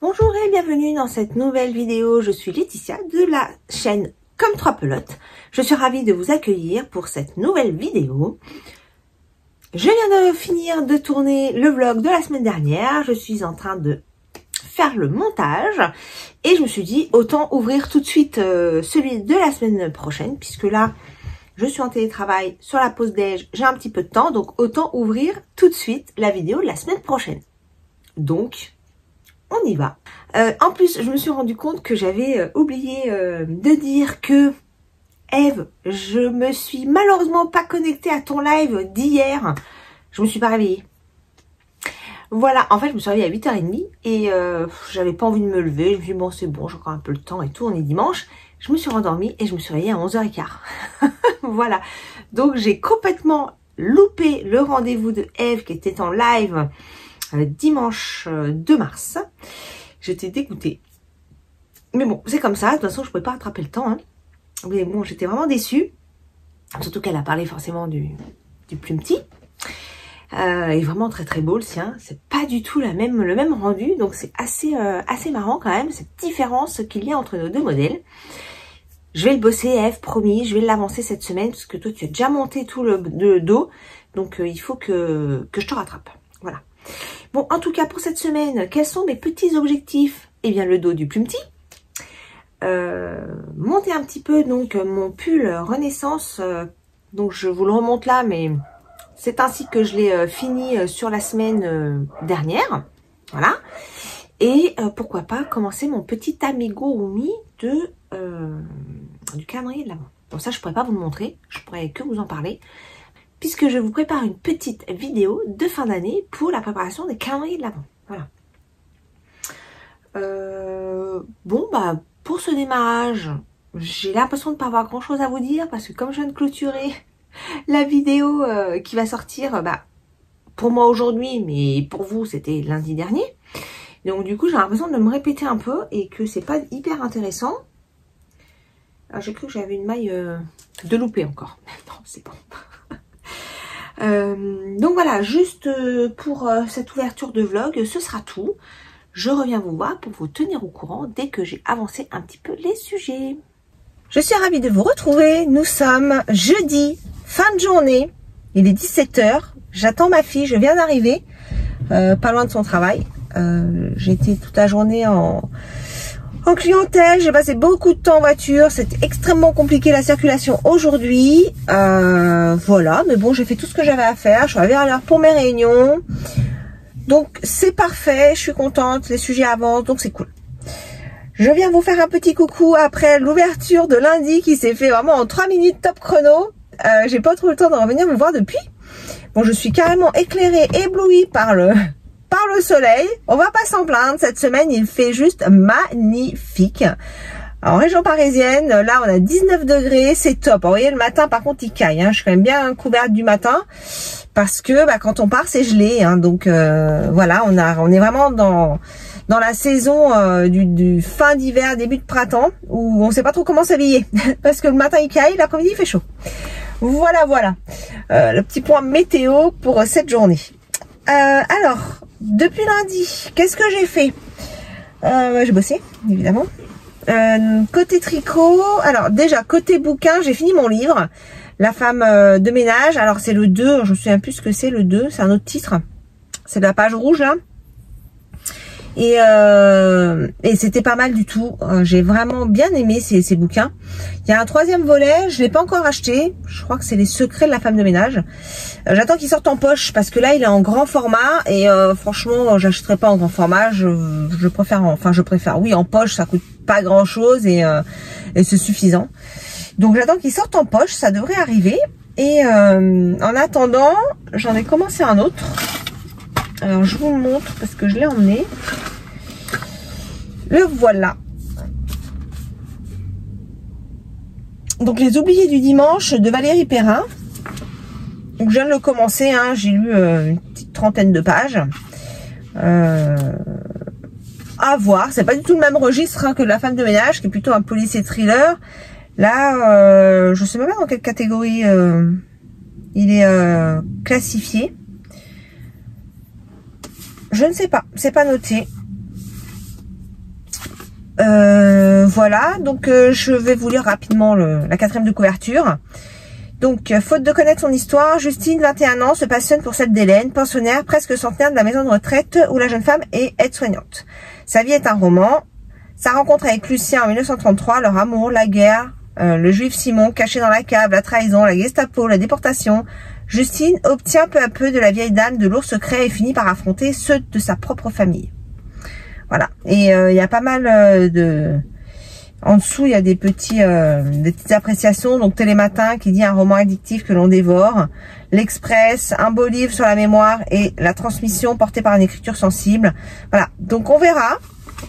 Bonjour et bienvenue dans cette nouvelle vidéo. Je suis Laetitia de la chaîne Comme 3 Pelotes. Je suis ravie de vous accueillir pour cette nouvelle vidéo. Je viens de finir de tourner le vlog de la semaine dernière. Je suis en train de faire le montage et je me suis dit autant ouvrir tout de suite celui de la semaine prochaine, puisque là je suis en télétravail sur la pause déj, j'ai un petit peu de temps, donc autant ouvrir tout de suite la vidéo de la semaine prochaine. Donc on y va. En plus, je me suis rendu compte que j'avais oublié de dire que Eve, je me suis malheureusement pas connectée à ton live d'hier. Je me suis pas réveillée. Voilà, en fait, je me suis réveillée à 8h30 et j'avais pas envie de me lever. Je me suis dit, bon, c'est bon, j'ai encore un peu le temps et tout, on est dimanche. Je me suis rendormie et je me suis réveillée à 11h15. Voilà, donc j'ai complètement loupé le rendez-vous de Eve qui était en live dimanche 2 mars. J'étais dégoûtée. Mais bon, c'est comme ça. De toute façon, je ne pouvais pas rattraper le temps. Hein. Mais bon, j'étais vraiment déçue. Surtout qu'elle a parlé forcément du plus petit. Il est vraiment très très beau le sien. C'est pas du tout le même rendu. Donc c'est assez marrant quand même, cette différence qu'il y a entre nos deux modèles. Je vais le bosser, Eve, promis. Je vais l'avancer cette semaine parce que toi, tu as déjà monté tout le dos. Donc il faut que je te rattrape. Voilà. Bon, en tout cas, pour cette semaine, quels sont mes petits objectifs? Eh bien, le dos du plus petit. Monter un petit peu, donc, mon pull Renaissance. Donc, je vous le remonte là, mais c'est ainsi que je l'ai fini sur la semaine dernière. Voilà. Et pourquoi pas commencer mon petit amigurumi du calendrier de l'Avent. Bon, ça, je pourrais pas vous le montrer. Je pourrais que vous en parler, puisque je vous prépare une petite vidéo de fin d'année pour la préparation des calendriers de l'Avent. Voilà. Bon, bah, pour ce démarrage, j'ai l'impression de ne pas avoir grand chose à vous dire, parce que comme je viens de clôturer la vidéo qui va sortir, bah, pour moi aujourd'hui, mais pour vous, c'était lundi dernier. Donc, du coup, j'ai l'impression de me répéter un peu et que c'est pas hyper intéressant. J'ai cru que j'avais une maille de loupé encore. Non, c'est bon. Donc voilà, juste pour cette ouverture de vlog, ce sera tout. Je reviens vous voir pour vous tenir au courant dès que j'ai avancé un petit peu les sujets. Je suis ravie de vous retrouver. Nous sommes jeudi, fin de journée. Il est 17h. J'attends ma fille, je viens d'arriver, pas loin de son travail. J'ai été toute la journée en clientèle, j'ai passé beaucoup de temps en voiture, c'était extrêmement compliqué la circulation aujourd'hui, voilà, mais bon, j'ai fait tout ce que j'avais à faire, je suis arrivée à l'heure pour mes réunions, donc c'est parfait, je suis contente, les sujets avancent, donc c'est cool. Je viens vous faire un petit coucou après l'ouverture de lundi qui s'est fait vraiment en 3 minutes top chrono, j'ai pas trop le temps de revenir me voir depuis. Bon, je suis carrément éclairée, éblouie par le soleil. On va pas s'en plaindre, cette semaine il fait juste magnifique. En région parisienne, là on a 19 degrés, c'est top. Vous voyez, le matin par contre il caille, hein. Je suis quand même bien couverte du matin parce que bah, quand on part c'est gelé, hein. Donc voilà, on est vraiment dans la saison du fin d'hiver, début de printemps, où on sait pas trop comment s'habiller parce que le matin il caille, l'après-midi il fait chaud. Voilà, le petit point météo pour cette journée. Alors, depuis lundi, qu'est-ce que j'ai fait? J'ai bossé, évidemment. Côté tricot, alors déjà, côté bouquin, j'ai fini mon livre, La femme de ménage. Alors, c'est le 2, je me souviens plus ce que c'est le 2, c'est un autre titre. C'est de la page rouge, là. Et c'était pas mal du tout. J'ai vraiment bien aimé ces bouquins. Il y a un 3e volet, je l'ai pas encore acheté. Je crois que c'est Les secrets de la femme de ménage. J'attends qu'il sorte en poche parce que là il est en grand format et franchement j'achèterai pas en grand format. Je préfère oui en poche, ça coûte pas grand chose et c'est suffisant. Donc j'attends qu'il sorte en poche, ça devrait arriver. Et en attendant, j'en ai commencé un autre. Alors je vous le montre parce que je l'ai emmené. Le voilà. Donc les oubliés du dimanche de Valérie Perrin. Donc je viens de le commencer, hein. J'ai lu une petite 30aine de pages. À voir, c'est pas du tout le même registre hein, que La femme de ménage, qui est plutôt un policier thriller. Là, je sais même pas dans quelle catégorie il est classifié. Je ne sais pas, c'est pas noté. voilà, donc je vais vous lire rapidement la 4e de couverture. Donc, faute de connaître son histoire, Justine, 21 ans, se passionne pour celle d'Hélène, pensionnaire presque centenaire de la maison de retraite où la jeune femme est aide-soignante. Sa vie est un roman. Sa rencontre avec Lucien en 1933, leur amour, la guerre, le juif Simon caché dans la cave, la trahison, la Gestapo, la déportation. Justine obtient peu à peu de la vieille dame de lourds secrets et finit par affronter ceux de sa propre famille. Voilà. Et il y a pas mal en dessous, il y a des petites appréciations. Donc, Télématin qui dit un roman addictif que l'on dévore. L'Express, un beau livre sur la mémoire et la transmission portée par une écriture sensible. Voilà. Donc, on verra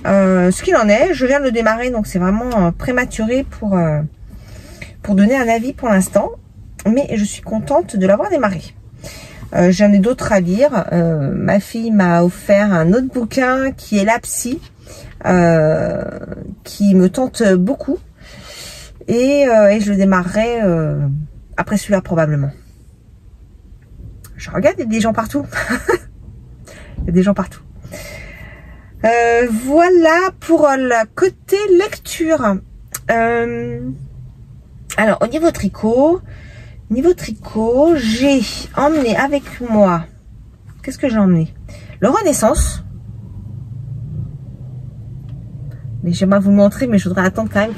ce qu'il en est. Je viens de le démarrer, donc c'est vraiment prématuré pour donner un avis pour l'instant. Mais je suis contente de l'avoir démarré. J'en ai d'autres à lire. Ma fille m'a offert un autre bouquin qui est La Psy. Qui me tente beaucoup et je le démarrerai après celui-là probablement. Je regarde, il y a des gens partout. Il y a des gens partout. Voilà pour le côté lecture. Alors au niveau tricot, j'ai emmené avec moi, qu'est-ce que j'ai emmené? Le Renaissance. Mais j'aimerais vous le montrer, mais je voudrais attendre quand même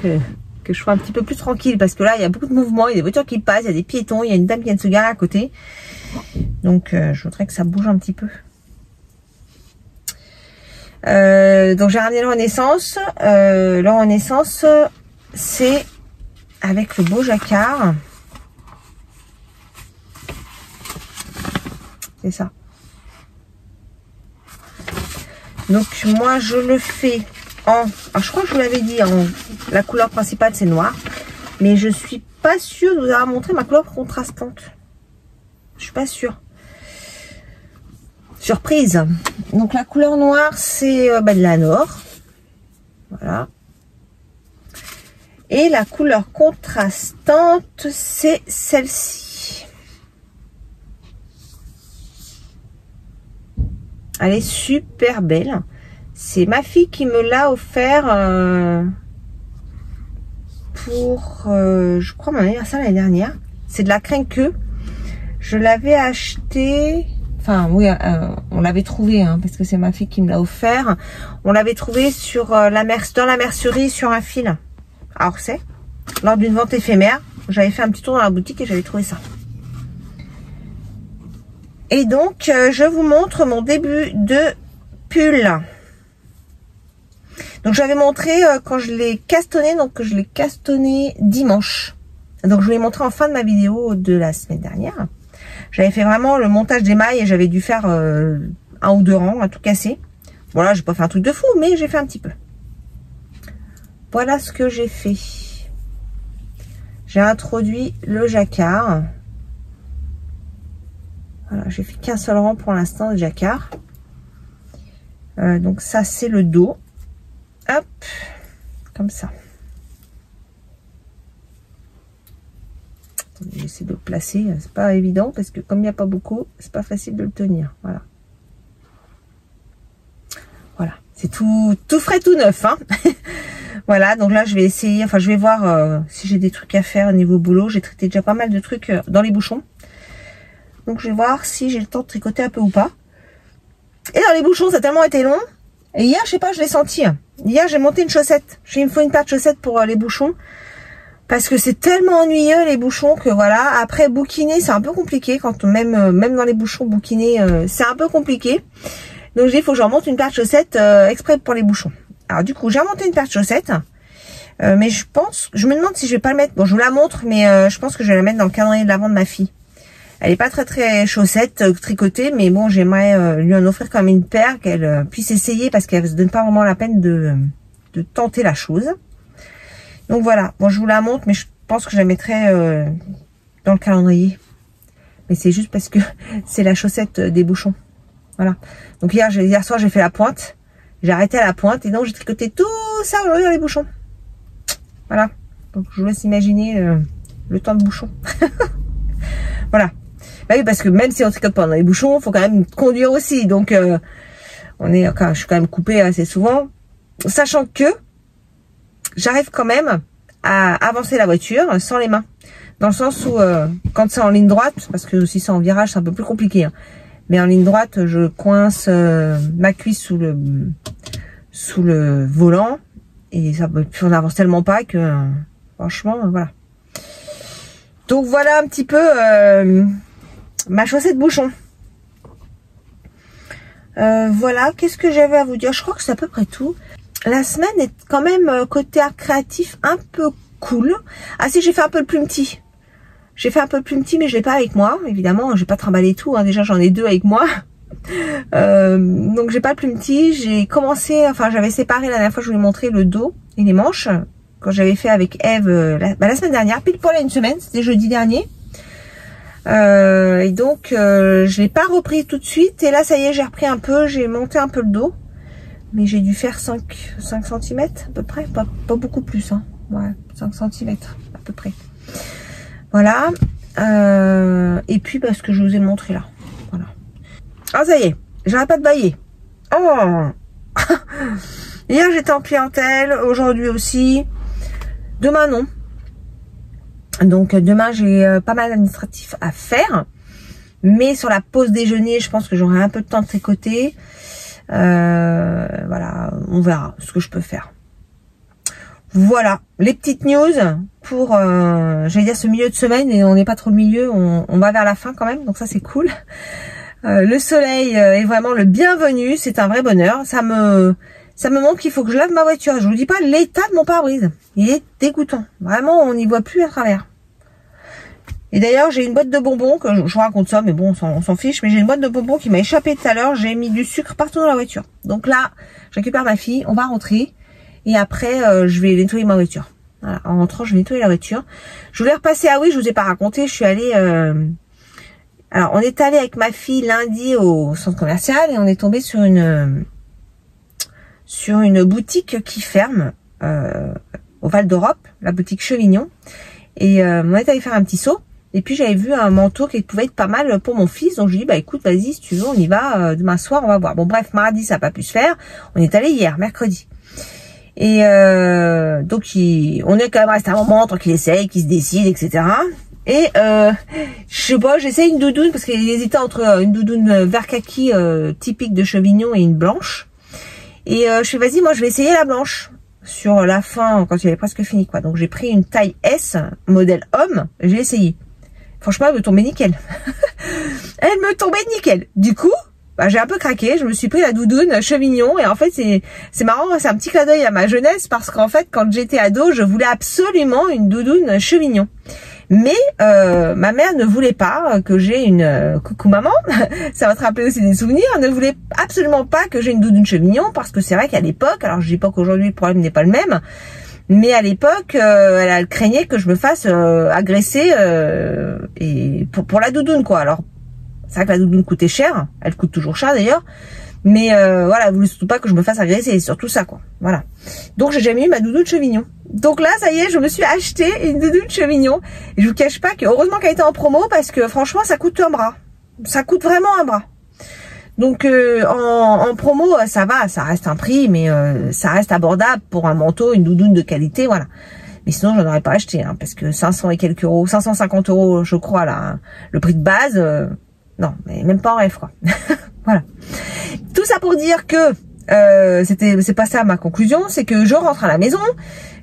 que je sois un petit peu plus tranquille. Parce que là, il y a beaucoup de mouvements, il y a des voitures qui passent, il y a des piétons, il y a une dame qui vient de se garer à côté. Donc, je voudrais que ça bouge un petit peu. Donc, j'ai ramené le Renaissance. Le Renaissance, c'est avec le beau jacquard. C'est ça. Donc, moi, je le fais... alors je crois que je vous l'avais dit, la couleur principale c'est noir, mais je suis pas sûre de vous avoir montré ma couleur contrastante. Je suis pas sûre. Surprise. Donc la couleur noire c'est de la Nord, voilà. Et la couleur contrastante c'est celle-ci. Elle est super belle. C'est ma fille qui me l'a offert pour, je crois, mon anniversaire l'année dernière. C'est de la crinqueux. Je l'avais acheté, enfin oui, on l'avait trouvé, hein, parce que c'est ma fille qui me l'a offert. On l'avait trouvé sur dans la mercerie sur un fil à Orsay, lors d'une vente éphémère. J'avais fait un petit tour dans la boutique et j'avais trouvé ça. Et donc, je vous montre mon début de pull. Donc j'avais montré quand je l'ai castonné, donc je l'ai castonné dimanche. Donc je vous l'ai montré en fin de ma vidéo de la semaine dernière. J'avais fait vraiment le montage des mailles et j'avais dû faire un ou deux rangs à tout casser. Voilà, j'ai pas fait un truc de fou, mais j'ai fait un petit peu. Voilà ce que j'ai fait. J'ai introduit le jacquard. Voilà, j'ai fait qu'un seul rang pour l'instant de jacquard. Donc ça c'est le dos. Hop, comme ça. J'essaie de le placer, c'est pas évident parce que comme il n'y a pas beaucoup, c'est pas facile de le tenir. Voilà. Voilà, c'est tout frais, tout neuf, hein. Voilà, donc là je vais essayer, enfin je vais voir si j'ai des trucs à faire au niveau boulot. J'ai traité déjà pas mal de trucs dans les bouchons. Donc je vais voir si j'ai le temps de tricoter un peu ou pas. Et dans les bouchons, ça a tellement été long. Et hier, je sais pas, je l'ai senti. Hier, j'ai monté une chaussette. Il me faut une paire de chaussettes pour les bouchons. Parce que c'est tellement ennuyeux, les bouchons, que voilà. Après, bouquiner, c'est un peu compliqué. Quand même dans les bouchons, bouquiner, c'est un peu compliqué. Donc, il faut que je remonte une paire de chaussettes exprès pour les bouchons. Alors, du coup, j'ai remonté une paire de chaussettes. Mais je me demande si je vais pas le mettre. Bon, je vous la montre, mais je pense que je vais la mettre dans le calendrier de l'avant de ma fille. Elle est pas très chaussette tricotée, mais bon, j'aimerais lui en offrir quand même une paire qu'elle puisse essayer parce qu'elle se donne pas vraiment la peine de tenter la chose. Donc voilà, bon, je vous la montre, mais je pense que je la mettrai dans le calendrier. Mais c'est juste parce que c'est la chaussette des bouchons. Voilà. Donc hier soir, j'ai fait la pointe. J'ai arrêté à la pointe et donc j'ai tricoté tout ça aujourd'hui dans les bouchons. Voilà. Donc je vous laisse imaginer le temps de bouchon. Voilà. Bah oui, parce que même si on tricote pas dans les bouchons, faut quand même conduire aussi. Donc, je suis quand même coupée assez souvent. Sachant que, j'arrive quand même à avancer la voiture sans les mains. Dans le sens où, quand c'est en ligne droite, parce que si c'est en virage, c'est un peu plus compliqué, hein. Mais en ligne droite, je coince ma cuisse sous le volant. Et ça, on n'avance tellement pas que, franchement, voilà. Donc voilà un petit peu ma chaussette bouchon. Voilà, qu'est-ce que j'avais à vous dire? Je crois que c'est à peu près tout. La semaine est quand même côté art créatif un peu cool. Ah si, j'ai fait un peu le plume petit. J'ai fait un peu le plume petit, mais je l'ai pas avec moi. Évidemment, j'ai pas trimballé tout, hein. Déjà, j'en ai 2 avec moi. Donc j'ai pas le plume petit. J'ai commencé, enfin j'avais séparé la dernière fois, je vous ai montré le dos et les manches. Quand j'avais fait avec Eve la semaine dernière, pile poil à une semaine, c'était jeudi dernier. Et donc je l'ai pas repris tout de suite. Et là ça y est, j'ai repris un peu, j'ai monté un peu le dos. Mais j'ai dû faire 5 cm à peu près, pas beaucoup plus, hein. Ouais, 5 cm à peu près. Voilà. Et puis ce que je vous ai montré là. Voilà. Ah ça y est, j'arrête pas de bailler. Oh. Hier j'étais en clientèle, aujourd'hui aussi. Demain non. Donc demain j'ai pas mal d'administratifs à faire. Mais sur la pause déjeuner, je pense que j'aurai un peu de temps de tricoter. Voilà, on verra ce que je peux faire. Voilà, les petites news pour, j'allais dire ce milieu de semaine, et on n'est pas trop le milieu, on va vers la fin quand même, donc ça c'est cool. Le soleil est vraiment le bienvenu, c'est un vrai bonheur. Ça me montre qu'il faut que je lave ma voiture. Je vous dis pas l'état de mon pare-brise, il est dégoûtant. Vraiment, on n'y voit plus à travers. Et d'ailleurs, j'ai une boîte de bonbons, que je vous raconte ça, mais bon, on s'en fiche, mais j'ai une boîte de bonbons qui m'a échappé tout à l'heure, j'ai mis du sucre partout dans la voiture. Donc là, je récupère ma fille, on va rentrer, et après, je vais nettoyer ma voiture. Voilà, en rentrant, je vais nettoyer la voiture. Je voulais repasser, ah oui, je vous ai pas raconté, je suis allée... Alors, on est allé avec ma fille lundi au centre commercial, et on est tombé sur une boutique qui ferme, au Val d'Europe, la boutique Chevignon, et on est allé faire un petit saut. Et puis j'avais vu un manteau qui pouvait être pas mal pour mon fils. Donc je lui dis, bah écoute, vas-y, si tu veux, on y va. Demain soir, on va voir. Bon bref, mardi, ça n'a pas pu se faire. On est allé hier, mercredi. Et donc on est quand même resté un moment tant qu'il essaye, qu'il se décide, etc. Et je sais pas, j'essaie une doudoune parce qu'il hésitait entre une doudoune vert kaki typique de Chevignon et une blanche. Et je fais, vas-y, moi je vais essayer la blanche. Sur la fin, quand il avait presque fini, quoi. Donc j'ai pris une taille S, modèle homme, j'ai essayé. Franchement, elle me tombait nickel. Elle me tombait nickel. Du coup, j'ai un peu craqué. Je me suis pris la doudoune Chevignon. Et en fait, c'est marrant. C'est un petit clin d'œil à ma jeunesse. Parce qu'en fait, quand j'étais ado, je voulais absolument une doudoune Chevignon. Mais ma mère ne voulait pas que j'ai une... coucou maman, ça va te rappeler aussi des souvenirs. Ne voulait absolument pas que j'ai une doudoune Chevignon. Parce que c'est vrai qu'à l'époque, alors je dis pas qu'aujourd'hui le problème n'est pas le même, mais à l'époque, elle craignait que je me fasse agresser et pour la doudoune, quoi. Alors, c'est vrai que la doudoune coûtait cher. Elle coûte toujours cher, d'ailleurs. Mais voilà, elle voulait surtout pas que je me fasse agresser. C'est surtout ça, quoi. Voilà. Donc, j'ai jamais eu ma doudoune Chevignon. Donc là, ça y est, je me suis acheté une doudoune Chevignon. Et je vous cache pas que, heureusement qu'elle était en promo, parce que franchement, ça coûte un bras. Ça coûte vraiment un bras. Donc en promo, ça va, ça reste un prix, mais ça reste abordable pour un manteau, une doudoune de qualité, voilà. Mais sinon, j'en aurais pas acheté, hein, parce que 500 et quelques euros, 550 euros, je crois, là, le prix de base, non, mais même pas en rêve, quoi. Voilà. Tout ça pour dire que c'est pas ça ma conclusion, c'est que je rentre à la maison,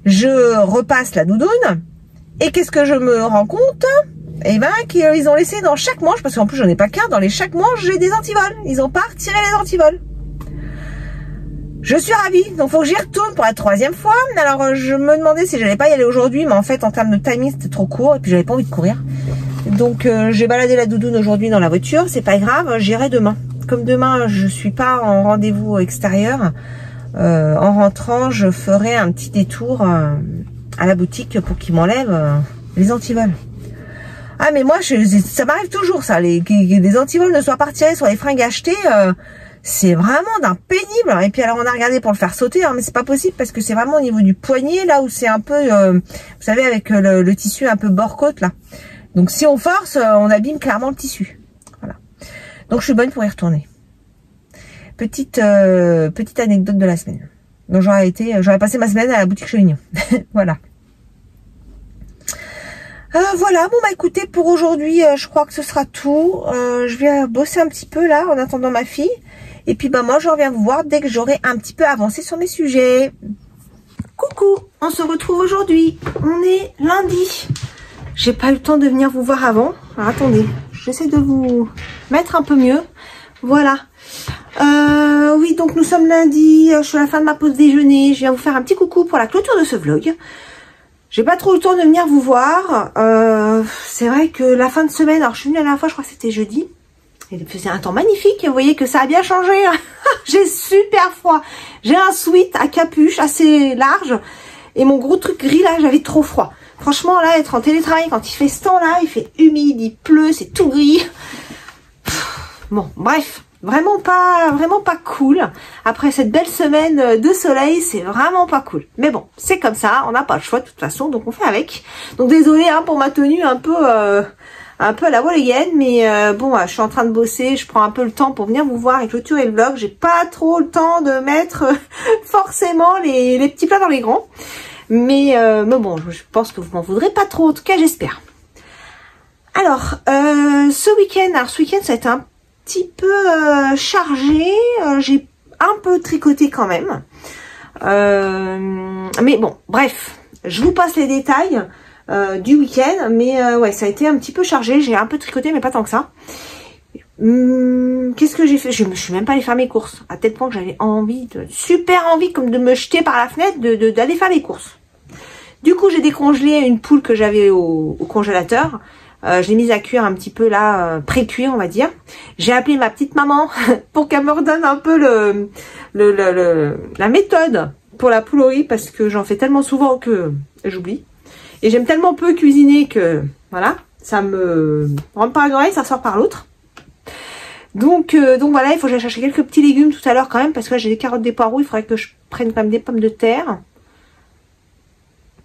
je repasse la doudoune, et qu'est-ce que je me rends compte? Et ben qu'ils ont laissé dans chaque manche, parce qu'en plus j'en ai pas qu'un, dans chaque manche j'ai des antivols. Ils ont pas retiré les antivols. Je suis ravie, donc faut que j'y retourne pour la 3e fois. Alors je me demandais si j'allais pas y aller aujourd'hui, mais en fait en termes de timing c'était trop court et puis j'avais pas envie de courir. Donc j'ai baladé la doudoune aujourd'hui dans la voiture, c'est pas grave, j'irai demain. Comme demain je suis pas en rendez-vous extérieur, en rentrant je ferai un petit détour à la boutique pour qu'ils m'enlèvent les antivols. Ah mais moi, ça m'arrive toujours ça, que des antivols ne soient pas retirés sur les fringues achetées, c'est vraiment d'un pénible. Et puis alors on a regardé pour le faire sauter, hein, mais c'est pas possible parce que c'est vraiment au niveau du poignet, là où c'est un peu, vous savez, avec le tissu un peu bord-côte là. Donc si on force, on abîme clairement le tissu. Voilà. Donc je suis bonne pour y retourner. Petite anecdote de la semaine. Donc j'aurais passé ma semaine à la boutique chez Union. Voilà. Voilà, bon bah écoutez, pour aujourd'hui, je crois que ce sera tout. Je vais bosser un petit peu là, en attendant ma fille. Et puis bah moi, je reviens vous voir dès que j'aurai un petit peu avancé sur mes sujets. Coucou, on se retrouve aujourd'hui. On est lundi. J'ai pas eu le temps de venir vous voir avant. Alors, attendez, j'essaie de vous mettre un peu mieux. Voilà. Oui, donc nous sommes lundi. Je suis à la fin de ma pause déjeuner. Je viens vous faire un petit coucou pour la clôture de ce vlog. J'ai pas trop le temps de venir vous voir. C'est vrai que la fin de semaine, alors je suis venue la dernière fois, je crois que c'était jeudi. Il faisait un temps magnifique. Vous voyez que ça a bien changé. J'ai super froid. J'ai un sweat à capuche assez large. Et mon gros truc gris là, j'avais trop froid. Franchement, là, être en télétravail, quand il fait ce temps-là, il fait humide, il pleut, c'est tout gris. Bon, bref, vraiment pas cool. Après cette belle semaine de soleil, c'est vraiment pas cool. Mais bon, c'est comme ça, on n'a pas le choix de toute façon, donc on fait avec. Donc désolé hein, pour ma tenue un peu à la wallienne, mais bon, je suis en train de bosser, je prends un peu le temps pour venir vous voir et clôturer le vlog. J'ai pas trop le temps de mettre forcément les petits plats dans les grands. Mais bon, je pense que vous m'en voudrez pas trop, en tout cas j'espère. Alors, ce week-end, ça a été un petit peu chargé, j'ai un peu tricoté quand même. Mais bon, bref, je vous passe les détails du week-end, mais ouais, ça a été un petit peu chargé, j'ai un peu tricoté, mais pas tant que ça. Qu'est-ce que j'ai fait? Je suis même pas allée faire mes courses, à tel point que j'avais super envie comme de me jeter par la fenêtre, d'aller faire les courses. Du coup, j'ai décongelé une poule que j'avais au congélateur. Je l'ai mise à cuire un petit peu là, pré-cuire on va dire. J'ai appelé ma petite maman pour qu'elle me redonne un peu la méthode pour la poule au riz parce que j'en fais tellement souvent que j'oublie. Et j'aime tellement peu cuisiner que voilà, ça me rentre par une oreille, ça sort par l'autre. Donc voilà, il faut que j'aille chercher quelques petits légumes tout à l'heure quand même parce que là j'ai des carottes, des poireaux, il faudrait que je prenne quand même des pommes de terre.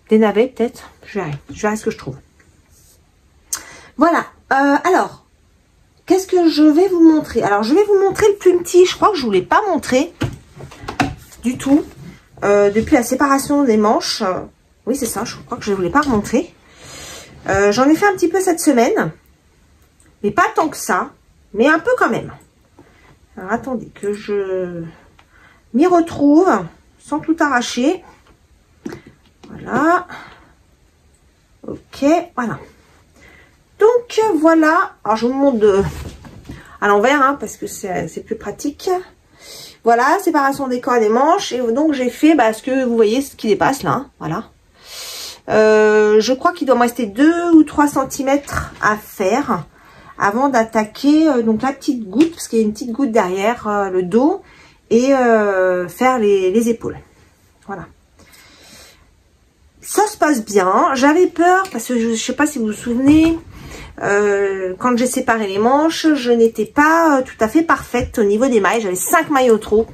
Des navets peut-être, je verrai ce que je trouve. Voilà, alors, qu'est-ce que je vais vous montrer? Alors, je vais vous montrer le plus petit, je crois que je ne vous l'ai pas montré du tout, depuis la séparation des manches. Oui, c'est ça, je crois que je ne vous l'ai pas remontré. J'en ai fait un petit peu cette semaine, mais pas tant que ça, mais un peu quand même. Alors, attendez que je m'y retrouve, sans tout arracher. Voilà. Ok, voilà. Donc voilà. Alors je vous montre à l'envers hein, parce que c'est plus pratique. Voilà, séparation des corps et des manches. Et donc j'ai fait ce que vous voyez, ce qui dépasse là. Hein, voilà. Je crois qu'il doit me rester 2 ou 3 cm à faire avant d'attaquer donc la petite goutte, parce qu'il y a une petite goutte derrière le dos, et faire les épaules. Voilà. Ça se passe bien. J'avais peur parce que je sais pas si vous vous souvenez, quand j'ai séparé les manches, je n'étais pas tout à fait parfaite au niveau des mailles. J'avais 5 mailles au trop.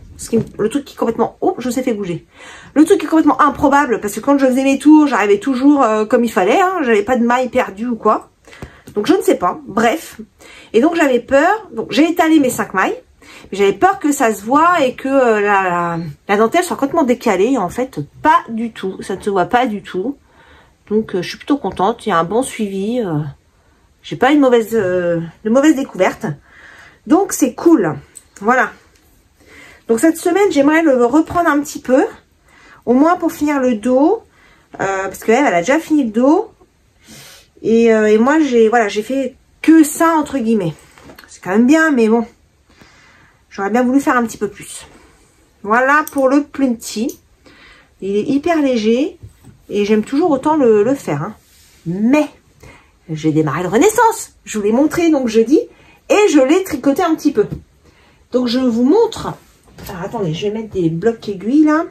Le truc qui est complètement... Oh, je sais fait bouger. Le truc qui est complètement improbable parce que quand je faisais mes tours, j'arrivais toujours comme il fallait. Hein, j'avais pas de mailles perdues ou quoi. Donc je ne sais pas. Bref. Et donc j'avais peur. Donc j'ai étalé mes 5 mailles. J'avais peur que ça se voit et que la dentelle soit complètement décalée. En fait, pas du tout. Ça ne se voit pas du tout. Donc, je suis plutôt contente. Il y a un bon suivi. J'ai pas une de mauvaise découverte. Donc, c'est cool. Voilà. Donc, cette semaine, j'aimerais le reprendre un petit peu. Au moins pour finir le dos. Parce qu'elle a déjà fini le dos. Et moi, j'ai fait que ça, entre guillemets. C'est quand même bien, mais bon. J'aurais bien voulu faire un petit peu plus. Voilà pour le plus petit. Il est hyper léger. Et j'aime toujours autant le faire. Hein. Mais, j'ai démarré le Renaissance. Je vous l'ai montré donc jeudi. Et je l'ai tricoté un petit peu. Donc je vous montre. Alors attendez, je vais mettre des blocs aiguilles là.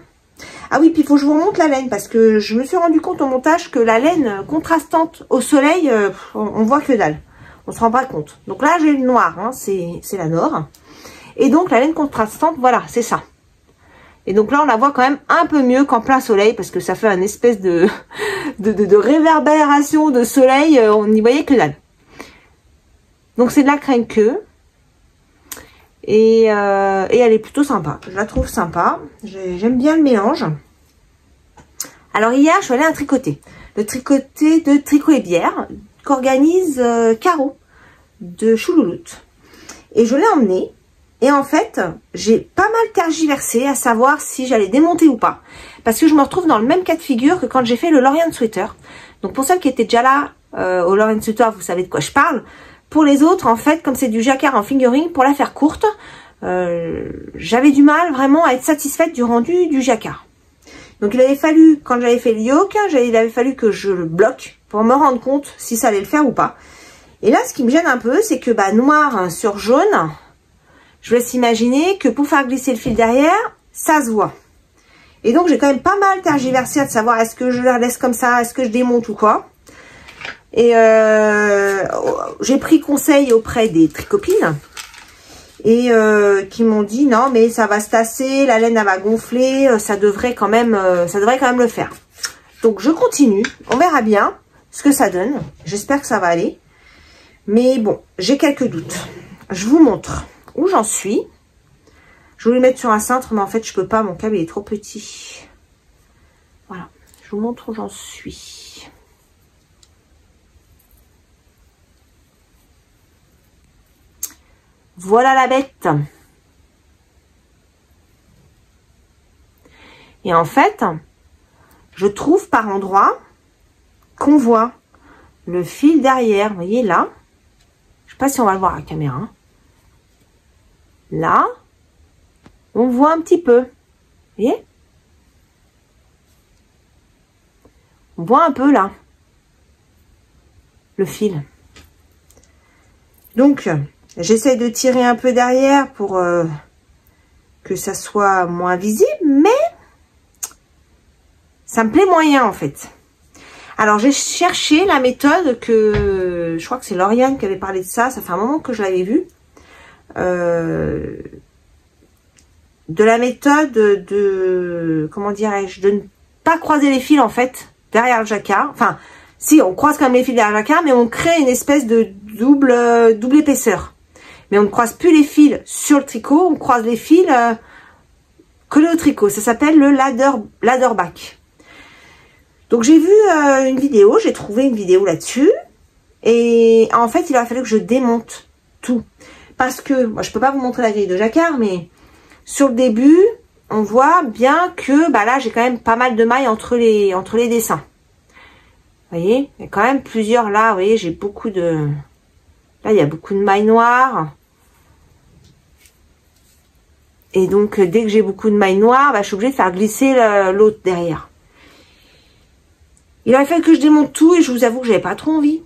Ah oui, puis il faut que je vous remonte la laine. Parce que je me suis rendu compte au montage que la laine contrastante au soleil, on voit que dalle. On se rend pas compte. Donc là, j'ai le noir. Hein, c'est la Nord. Et donc la laine contrastante, voilà, c'est ça. Et donc là, on la voit quand même un peu mieux qu'en plein soleil, parce que ça fait une espèce de réverbération de soleil, on n'y voyait que dalle. Donc c'est de la crème queue. Et elle est plutôt sympa. Je la trouve sympa. J'aime bien le mélange. Alors hier, je suis allée à un tricoté. Le tricoté de Tricot et Bière qu'organise Caro de Choulouloute. Et je l'ai emmené. Et en fait, j'ai pas mal tergiversé à savoir si j'allais démonter ou pas. Parce que je me retrouve dans le même cas de figure que quand j'ai fait le Lorient Sweater. Donc pour celles qui étaient déjà là au Lorient Sweater, vous savez de quoi je parle. Pour les autres, en fait, comme c'est du jacquard en fingering, pour la faire courte, j'avais du mal vraiment à être satisfaite du rendu du jacquard. Donc il avait fallu, quand j'avais fait le yoke, il avait fallu que je le bloque pour me rendre compte si ça allait le faire ou pas. Et là, ce qui me gêne un peu, c'est que noir sur jaune, je vous laisse imaginer que pour faire glisser le fil derrière, ça se voit. Et donc j'ai quand même pas mal tergiversé à savoir est-ce que je la laisse comme ça, est-ce que je démonte ou quoi. Et j'ai pris conseil auprès des tricopines et qui m'ont dit non mais ça va se tasser, la laine elle va gonfler, ça devrait quand même le faire. Donc je continue, on verra bien ce que ça donne. J'espère que ça va aller. Mais bon, j'ai quelques doutes. Je vous montre où j'en suis. Je voulais le mettre sur un cintre, mais en fait je peux pas, mon câble il est trop petit. Voilà, je vous montre où j'en suis. Voilà la bête. Et en fait, je trouve par endroits qu'on voit le fil derrière. Vous voyez là, je sais pas si on va le voir à la caméra. Là, on voit un petit peu. Vous voyez? On voit un peu là le fil. Donc, j'essaie de tirer un peu derrière pour que ça soit moins visible, mais ça me plaît moyen en fait. Alors j'ai cherché la méthode que, je crois que c'est Lauriane qui avait parlé de ça, ça fait un moment que je l'avais vu. De la méthode de, comment dirais-je, de ne pas croiser les fils en fait derrière le jacquard. Enfin, si on croise quand même les fils derrière le jacquard, mais on crée une espèce de double épaisseur. Mais on ne croise plus les fils sur le tricot, on croise les fils collés au tricot. Ça s'appelle le ladder back. Donc j'ai vu une vidéo, j'ai trouvé une vidéo là-dessus. Et en fait, il a fallu que je démonte tout. Parce que, moi je peux pas vous montrer la grille de jacquard, mais sur le début, on voit bien que là j'ai quand même pas mal de mailles entre les dessins. Vous voyez, il y a quand même plusieurs là, vous voyez, j'ai beaucoup de... Là, il y a beaucoup de mailles noires. Et donc, dès que j'ai beaucoup de mailles noires, je suis obligée de faire glisser l'autre derrière. Il aurait fallu que je démonte tout et je vous avoue que j'avais pas trop envie.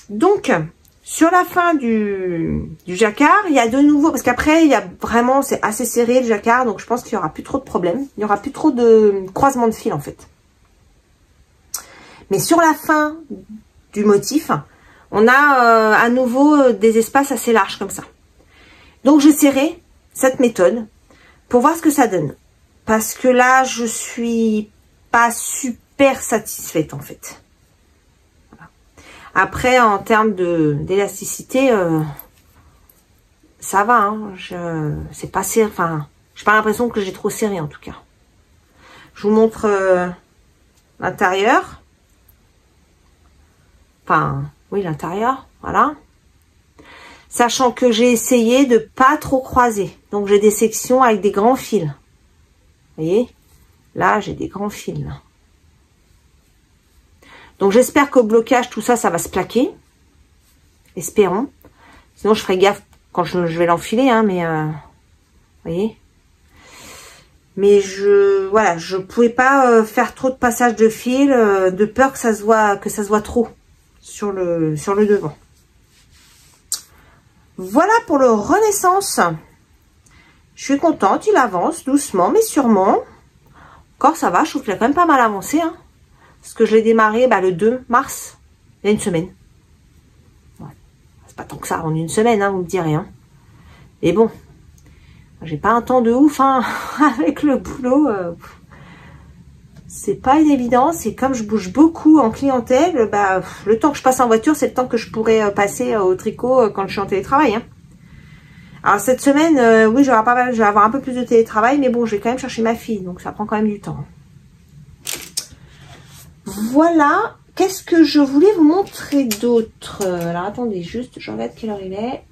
Donc, sur la fin du jacquard, il y a de nouveau, parce qu'après, il y a vraiment, c'est assez serré le jacquard, donc je pense qu'il y aura plus trop de problèmes. Il y aura plus trop de croisement de fil en fait. Mais sur la fin du motif, on a à nouveau des espaces assez larges comme ça. Donc, je serrai cette méthode pour voir ce que ça donne. Parce que là, je suis pas super satisfaite en fait. Voilà. Après, en termes d'élasticité, ça va. Hein. C'est pas serré. Enfin, j'ai pas l'impression que j'ai trop serré en tout cas. Je vous montre l'intérieur. Enfin, oui, l'intérieur. Voilà. Sachant que j'ai essayé de pas trop croiser. Donc, j'ai des sections avec des grands fils. Vous voyez? Là, j'ai des grands fils. Là. Donc, j'espère qu'au blocage, tout ça, ça va se plaquer. Espérons. Sinon, je ferai gaffe quand je vais l'enfiler. Hein, mais, vous voyez? Mais voilà, je pouvais pas faire trop de passage de fil, de peur que ça se voit trop sur le devant. Voilà pour le Renaissance. Je suis contente, il avance doucement mais sûrement. Encore ça va, je trouve qu'il a quand même pas mal avancé. Hein, parce que je l'ai démarré le 2 mars, il y a une semaine. Ouais. C'est pas tant que ça en une semaine, hein, vous me direz. Hein. Mais bon, j'ai pas un temps de ouf hein, avec le boulot. C'est pas une évidence. Et comme je bouge beaucoup en clientèle, le temps que je passe en voiture, c'est le temps que je pourrais passer au tricot quand je suis en télétravail. Hein. Alors cette semaine, oui, je vais avoir un peu plus de télétravail, mais bon, je vais quand même chercher ma fille, donc ça prend quand même du temps. Voilà, qu'est-ce que je voulais vous montrer d'autre? Alors attendez, juste, je regarde quelle heure il est.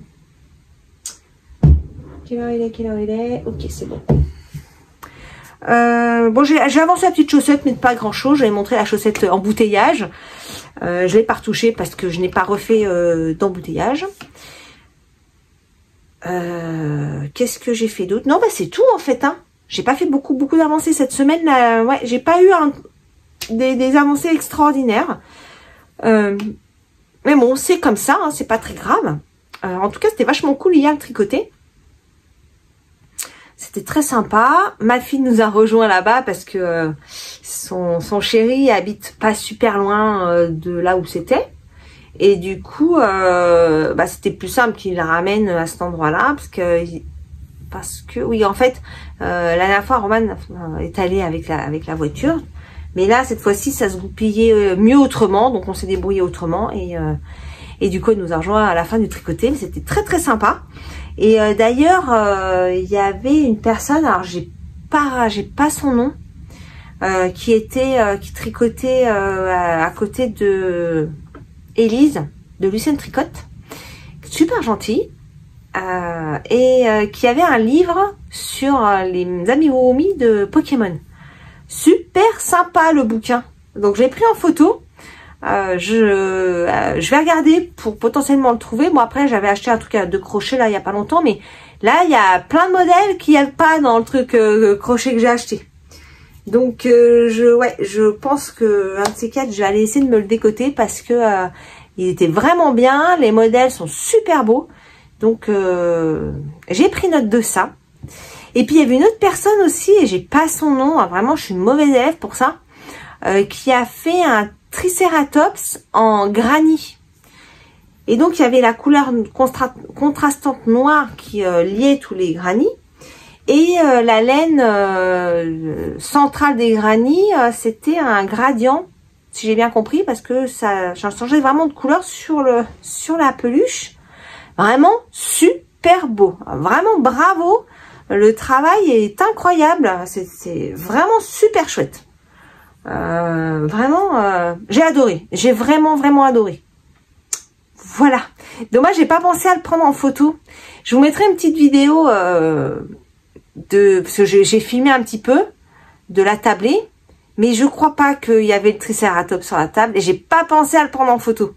Quelle heure il est? Ok, c'est bon. Bon, j'ai avancé la petite chaussette, mais pas grand chose. J'avais montré la chaussette embouteillage. Je l'ai pas retouchée parce que je n'ai pas refait d'embouteillage. Qu'est-ce que j'ai fait d'autre? Non, bah c'est tout en fait. Hein. J'ai pas fait beaucoup d'avancées cette semaine. Là. Ouais, j'ai pas eu des avancées extraordinaires. Mais bon, c'est comme ça. Hein, c'est pas très grave. En tout cas, c'était vachement cool hier le tricoter. C'était très sympa. Ma fille nous a rejoint là-bas parce que son chéri habite pas super loin de là où c'était. Et du coup, bah, c'était plus simple qu'il la ramène à cet endroit-là. Parce que oui, en fait, la dernière fois, Roman est allé avec la voiture. Mais là, cette fois-ci, ça se goupillait mieux autrement. Donc, on s'est débrouillé autrement. Et du coup, il nous a rejoint à la fin du tricoté. C'était très, très sympa. Et d'ailleurs, il y avait une personne, alors j'ai pas son nom, qui tricotait à côté de Élise, de Lucienne Tricotte, super gentille, et qui avait un livre sur les amigurumi de Pokémon. Super sympa le bouquin. Donc j'ai pris en photo. Je vais regarder pour potentiellement le trouver. Bon, après j'avais acheté un truc à 2 crochets là il y a pas longtemps, mais là il y a plein de modèles qu'il n'y a pas dans le truc crochet que j'ai acheté. Donc je pense que un de ces 4, je vais aller essayer de me le décoter parce que il était vraiment bien. Les modèles sont super beaux. Donc j'ai pris note de ça. Et puis il y avait une autre personne aussi, et j'ai pas son nom, hein, vraiment je suis une mauvaise élève pour ça, qui a fait un Triceratops en granit. Et donc il y avait la couleur contrastante noire qui liait tous les granits. Et la laine centrale des granits, c'était un gradient, si j'ai bien compris, parce que ça changeait vraiment de couleur sur la peluche. Vraiment super beau. Vraiment bravo. Le travail est incroyable. C'est vraiment super chouette. Vraiment, j'ai adoré. J'ai vraiment adoré. Voilà. Dommage, j'ai pas pensé à le prendre en photo. Je vous mettrai une petite vidéo parce que j'ai filmé un petit peu de la tablée, mais je crois pas qu'il y avait le Triceratops sur la table et j'ai pas pensé à le prendre en photo.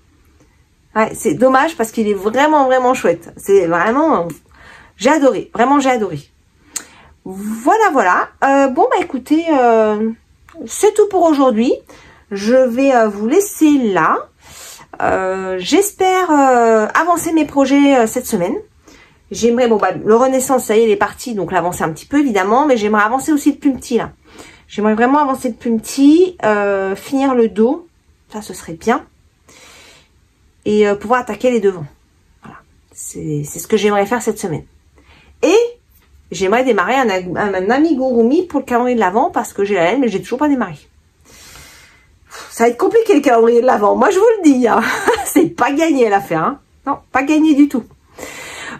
Ouais, c'est dommage parce qu'il est vraiment chouette. C'est vraiment, j'ai adoré. Vraiment, j'ai adoré. Voilà. Bon, bah écoutez, c'est tout pour aujourd'hui. Je vais vous laisser là. J'espère avancer mes projets cette semaine. J'aimerais, bon bah le Renaissance, ça y est, il est parti, donc l'avancer un petit peu évidemment, mais j'aimerais avancer aussi le plume petit là. J'aimerais vraiment avancer le plume petit, finir le dos, ça ce serait bien. Et pouvoir attaquer les devants. Voilà. C'est ce que j'aimerais faire cette semaine. Et j'aimerais démarrer un amigurumi pour le calendrier de l'Avent parce que j'ai la laine, mais j'ai toujours pas démarré. Ça va être compliqué le calendrier de l'Avent, moi je vous le dis. Hein. C'est pas gagné l'affaire. Hein. Non, pas gagné du tout.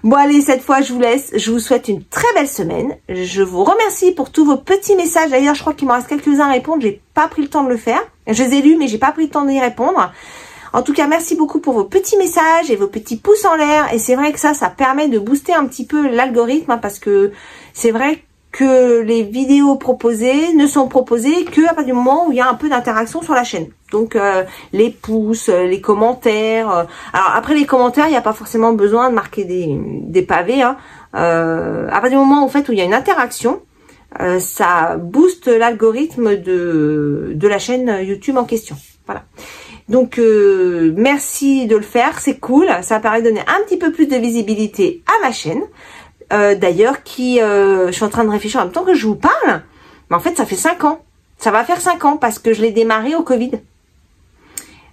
Bon allez, cette fois je vous laisse. Je vous souhaite une très belle semaine. Je vous remercie pour tous vos petits messages. D'ailleurs, je crois qu'il m'en reste quelques-uns à répondre. J'ai pas pris le temps de le faire. Je les ai lus, mais j'ai pas pris le temps d'y répondre. En tout cas, merci beaucoup pour vos petits messages et vos petits pouces en l'air. Et c'est vrai que ça permet de booster un petit peu l'algorithme, hein, parce que c'est vrai que les vidéos proposées ne sont proposées que à partir du moment où il y a un peu d'interaction sur la chaîne. Donc les pouces, les commentaires. Alors après les commentaires, il n'y a pas forcément besoin de marquer des pavés. Hein. À partir du moment où il y a une interaction, ça booste l'algorithme de la chaîne YouTube en question. Voilà. Donc merci de le faire, c'est cool. Ça permet de donner un petit peu plus de visibilité à ma chaîne. D'ailleurs, je suis en train de réfléchir en même temps que je vous parle. Mais en fait, ça fait 5 ans. Ça va faire 5 ans parce que je l'ai démarré au Covid.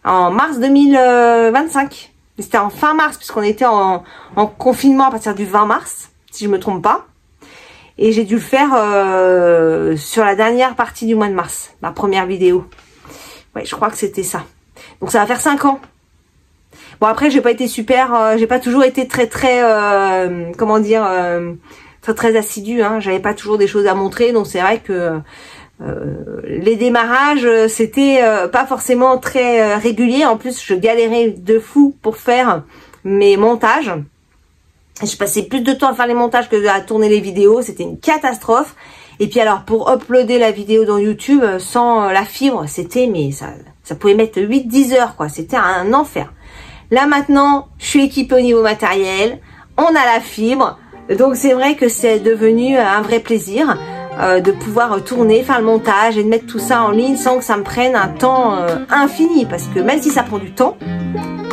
En mars 2025. C'était en fin mars puisqu'on était en confinement à partir du 20 mars, si je me trompe pas. Et j'ai dû le faire sur la dernière partie du mois de mars. Ma première vidéo. Ouais, je crois que c'était ça. Donc ça va faire 5 ans. Bon après j'ai pas été super, j'ai pas toujours été très comment dire, très assidue, hein. J'avais pas toujours des choses à montrer, donc c'est vrai que les démarrages c'était pas forcément très régulier. En plus je galérais de fou pour faire mes montages. Je passais plus de temps à faire les montages que à tourner les vidéos, c'était une catastrophe. Et puis alors pour uploader la vidéo dans YouTube sans la fibre, c'était, mais ça pouvait mettre 8-10 heures quoi, c'était un enfer. Là maintenant, je suis équipée au niveau matériel, on a la fibre, donc c'est vrai que c'est devenu un vrai plaisir de pouvoir tourner, faire le montage et de mettre tout ça en ligne sans que ça me prenne un temps infini, parce que même si ça prend du temps,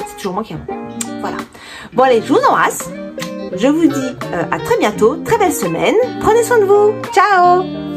c'est toujours moi qui en. Voilà. Bon allez, je vous embrasse. Je vous dis à très bientôt, très belle semaine. Prenez soin de vous. Ciao!